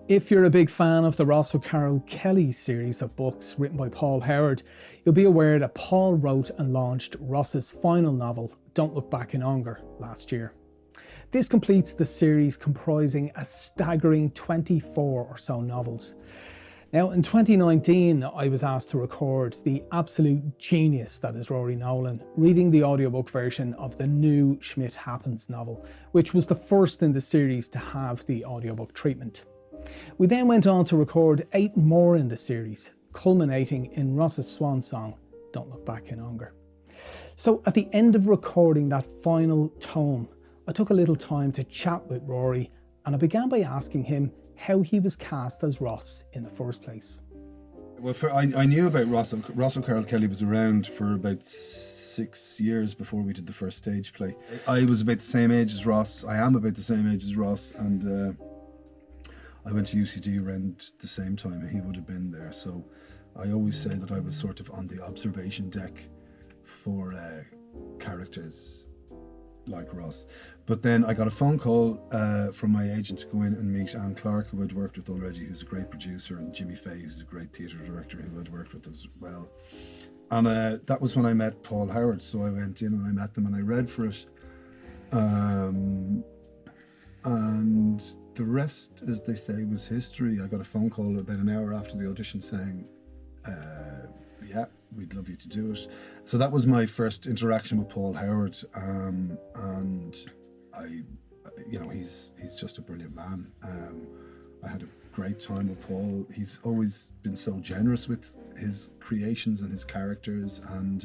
If you're a big fan of the Ross O'Carroll Kelly series of books written by Paul Howard, you'll be aware that Paul wrote and launched Ross's final novel, Don't Look Back in Ongar, last year. This completes the series comprising a staggering 24 or so novels. Now, in 2019, I was asked to record the absolute genius that is Rory Nolan reading the audiobook version of the new Schmidt Happens novel, which was the first in the series to have the audiobook treatment. We then went on to record 8 more in the series, culminating in Ross's swan song, Don't Look Back in Ongar. So at the end of recording that final tome, I took a little time to chat with Rory, and I began by asking him how he was cast as Ross in the first place. Well, I knew about Ross O'Carroll Kelly was around for about 6 years before we did the first stage play. I was about the same age as Ross. I am about the same age as Ross, and I went to UCD around the same time, and he would have been there. So I always say that I was sort of on the observation deck for characters like Ross. But then I got a phone call from my agent to go in and meet Anne Clark, who I'd worked with already, who's a great producer, and Jimmy Fay, who's a great theatre director who I'd worked with as well. And that was when I met Paul Howard. So I went in and I met them and I read for it. And the rest, as they say, was history. I got a phone call about an hour after the audition saying, yeah, we'd love you to do it. So that was my first interaction with Paul Howard, and he's just a brilliant man. I had a great time with Paul. He's always been so generous with his creations and his characters, and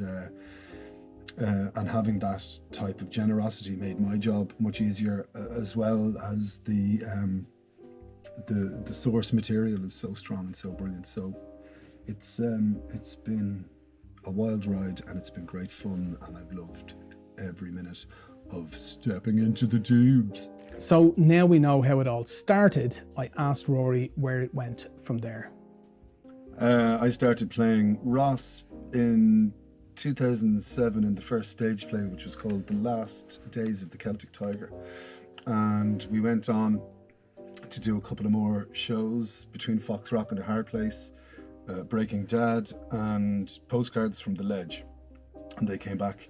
having that type of generosity made my job much easier, as well as the source material is so strong and so brilliant. So it's been a wild ride, and it's been great fun, and I've loved every minute of stepping into the tubes. So now we know how it all started. I asked Rory where it went from there. I started playing Ross in 2007 in the first stage play, which was called The Last Days of the Celtic Tiger, and we went on to do a couple of more shows between Fox Rock and The Hard Place, Breaking Dad, and Postcards from the Ledge, and they came back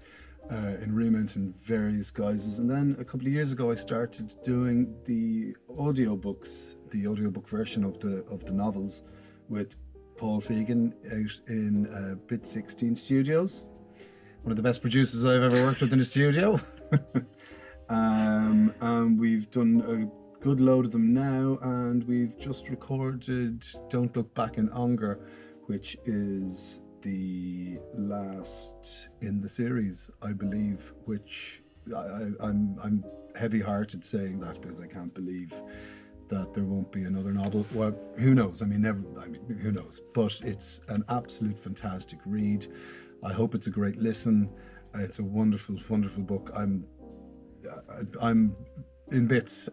in remount in various guises. And then a couple of years ago I started doing the audiobooks, the audiobook version of the novels, with Paul Fegan out in bitsixteen Studios, one of the best producers I've ever worked with in a studio. And we've done a good load of them now, and we've just recorded Don't Look Back in Ongar, which is the last in the series, I believe, which I'm heavy-hearted saying that, because I can't believe that there won't be another novel. Well, who knows? Who knows? But it's an absolute fantastic read. I hope it's a great listen. It's a wonderful, wonderful book. I'm in bits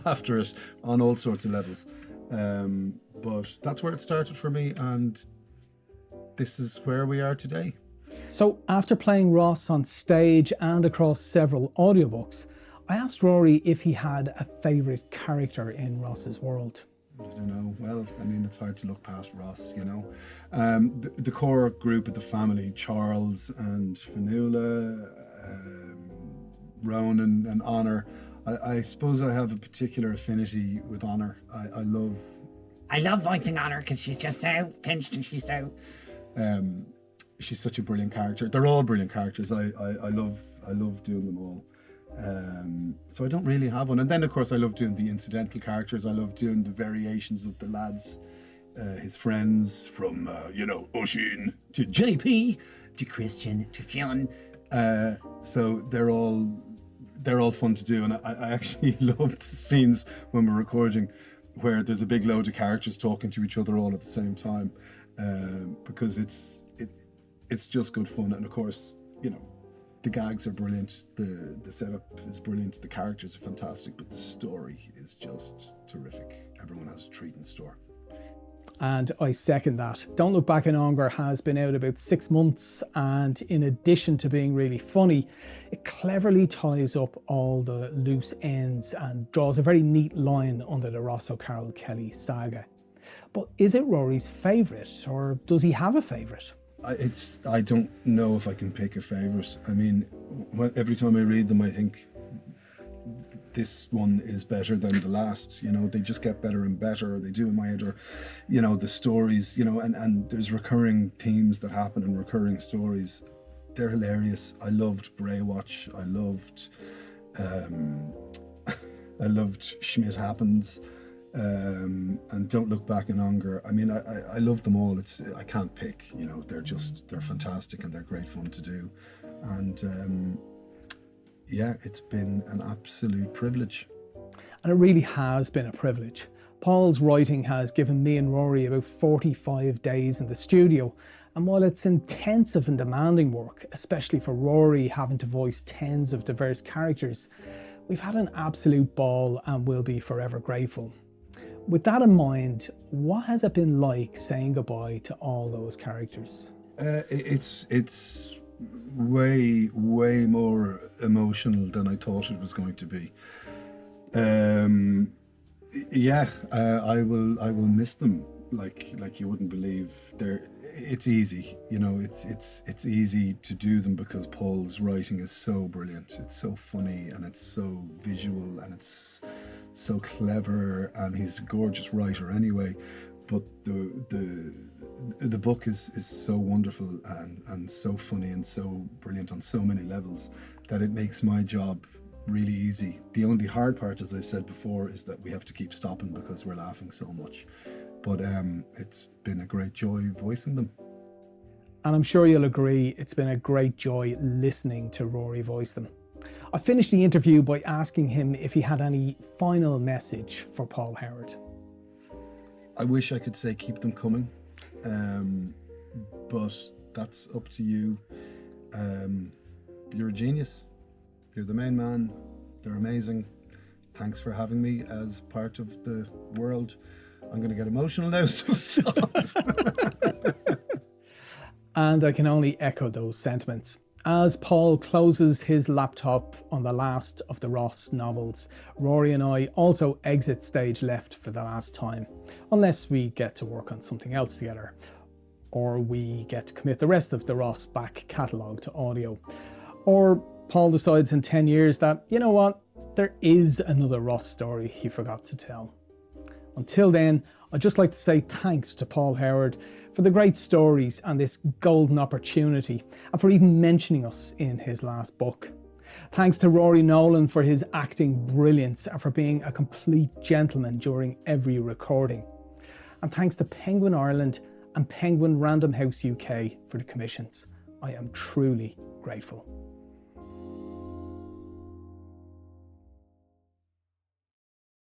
after it on all sorts of levels. But that's where it started for me, and this is where we are today. So after playing Ross on stage and across several audiobooks, I asked Rory if he had a favourite character in Ross's world. I don't know. Well, it's hard to look past Ross, you know. The core group of the family, Charles and Fionnuala, Ronan and Honor. I suppose I have a particular affinity with Honor. I love voicing Honor because she's just so pinched, and she's so... she's such a brilliant character. They're all brilliant characters. I love doing them all. So I don't really have one. And then of course I love doing the incidental characters. I love doing the variations of the lads, his friends, from Oisin to JP to Christian to Fionn. So they're all fun to do, and I actually love the scenes when we're recording where there's a big load of characters talking to each other all at the same time, because it's just good fun. And of course, the gags are brilliant, the setup is brilliant, the characters are fantastic, but the story is just terrific. Everyone has a treat in store. And I second that. Don't Look Back in Ongar has been out about 6 months, and in addition to being really funny, it cleverly ties up all the loose ends and draws a very neat line under the Ross O'Carroll Kelly saga. But is it Rory's favourite, or does he have a favourite? I don't know if I can pick a favourite. I mean, every time I read them, I think this one is better than the last. You know, they just get better and better. They do in my head, or, you know, the stories, you know, and there's recurring themes that happen and recurring stories. They're hilarious. I loved Braywatch. I loved Schmidt Happens. And Don't Look Back in Ongar. I mean, I love them all. I can't pick, you know, they're fantastic and they're great fun to do. And yeah, it's been an absolute privilege. And it really has been a privilege. Paul's writing has given me and Rory about 45 days in the studio. And while it's intensive and demanding work, especially for Rory having to voice tens of diverse characters, we've had an absolute ball and will be forever grateful. With that in mind, what has it been like saying goodbye to all those characters? It's way more emotional than I thought it was going to be. I will miss them like you wouldn't believe. It's easy, you know. It's easy to do them because Paul's writing is so brilliant. It's so funny and it's so visual and it's so clever, and he's a gorgeous writer anyway. But the book is so wonderful and so funny and so brilliant on so many levels that it makes my job really easy. The only hard part, as I've said before, is that we have to keep stopping because we're laughing so much. But it's been a great joy voicing them. And I'm sure you'll agree, it's been a great joy listening to Rory voice them. I finished the interview by asking him if he had any final message for Paul Howard. I wish I could say keep them coming, but that's up to you. You're a genius. You're the main man. They're amazing. Thanks for having me as part of the world. I'm going to get emotional now, so stop. And I can only echo those sentiments. As Paul closes his laptop on the last of the Ross novels, Rory and I also exit stage left for the last time, unless we get to work on something else together, or we get to commit the rest of the Ross back catalogue to audio, or Paul decides in 10 years that, you know what, there is another Ross story he forgot to tell. Until then, I'd just like to say thanks to Paul Howard for the great stories and this golden opportunity, and for even mentioning us in his last book. Thanks to Rory Nolan for his acting brilliance and for being a complete gentleman during every recording. And thanks to Penguin Ireland and Penguin Random House UK for the commissions. I am truly grateful.